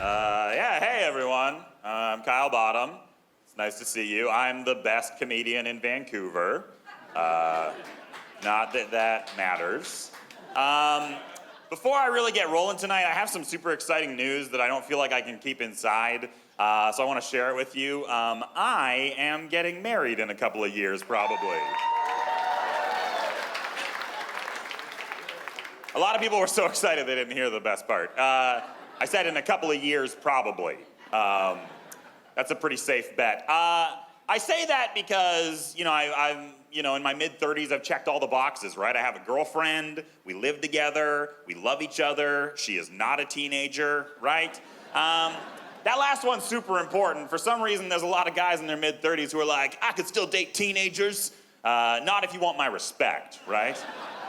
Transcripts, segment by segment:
Yeah, hey everyone. I'm Kyle Bottom. It's nice to see you. I'm the best comedian in Vancouver. Not that that matters. Before I really get rolling tonight, I have some super exciting news that I don't feel like I can keep inside, so I want to share it with you. I am getting married in a couple of years, probably. A lot of people were so excited they didn't hear the best part. I said in a couple of years, probably. That's a pretty safe bet. I say that because, I'm in my mid-30s, I've checked all the boxes, right? I have a girlfriend, we live together, we love each other, she is not a teenager, right? That last one's super important. For some reason, there's a lot of guys in their mid-30s who are like, I could still date teenagers. Not if you want my respect, right?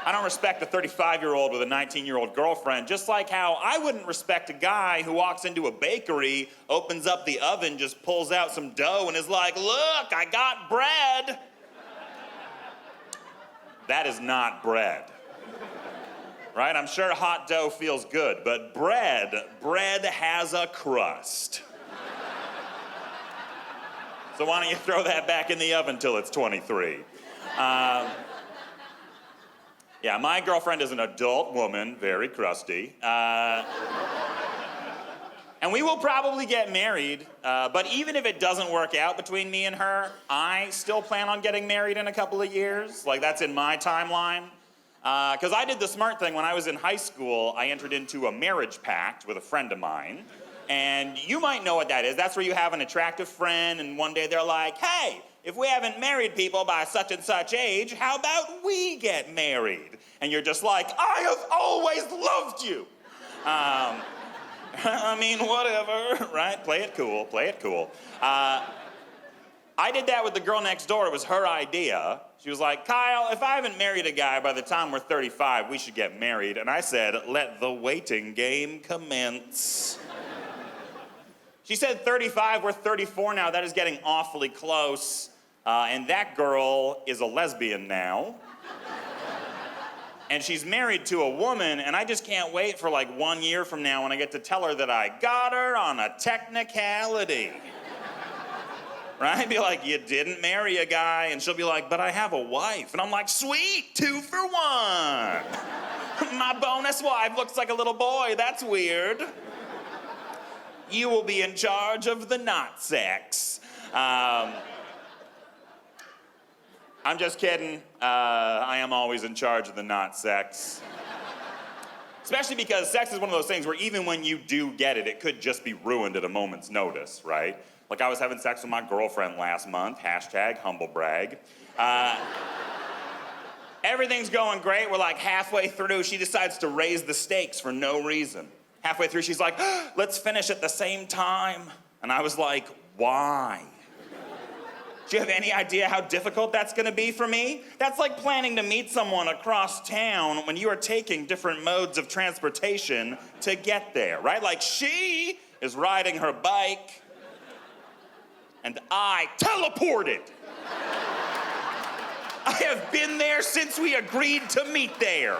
I don't respect a 35-year-old with a 19-year-old girlfriend, just like how I wouldn't respect a guy who walks into a bakery, opens up the oven, just pulls out some dough and is like, look, I got bread. That is not bread, right? I'm sure hot dough feels good, but bread has a crust. So why don't you throw that back in the oven till it's 23? Yeah, my girlfriend is an adult woman, very crusty. And we will probably get married, but even if it doesn't work out between me and her, I still plan on getting married in a couple of years. Like, that's in my timeline. Because I did the smart thing when I was in high school. I entered into a marriage pact with a friend of mine. And you might know what that is. That's where you have an attractive friend, and one day they're like, hey, if we haven't married people by such and such age, how about we get married? And you're just like, I have always loved you. I mean, whatever, right? Play it cool, play it cool. I did that with the girl next door. It was her idea. She was like, Kyle, if I haven't married a guy by the time we're 35, we should get married. And I said, let the waiting game commence. She said 35, we're 34 now. That is getting awfully close. And that girl is a lesbian now. And she's married to a woman, and I just can't wait for like 1 year from now when I get to tell her that I got her on a technicality. Right? Be like, you didn't marry a guy, and she'll be like, but I have a wife. And I'm like, sweet, 2 for 1. My bonus wife looks like a little boy, that's weird. You will be in charge of the not sex. I'm just kidding. I am always in charge of the not sex. Especially because sex is one of those things where even when you do get it, it could just be ruined at a moment's notice, right? Like I was having sex with my girlfriend last month, #humble brag. Everything's going great. We're like halfway through. She decides to raise the stakes for no reason. Halfway through, she's like, let's finish at the same time. And I was like, why? Do you have any idea how difficult that's gonna be for me? That's like planning to meet someone across town when you are taking different modes of transportation to get there, right? Like she is riding her bike and I teleported. I have been there since we agreed to meet there.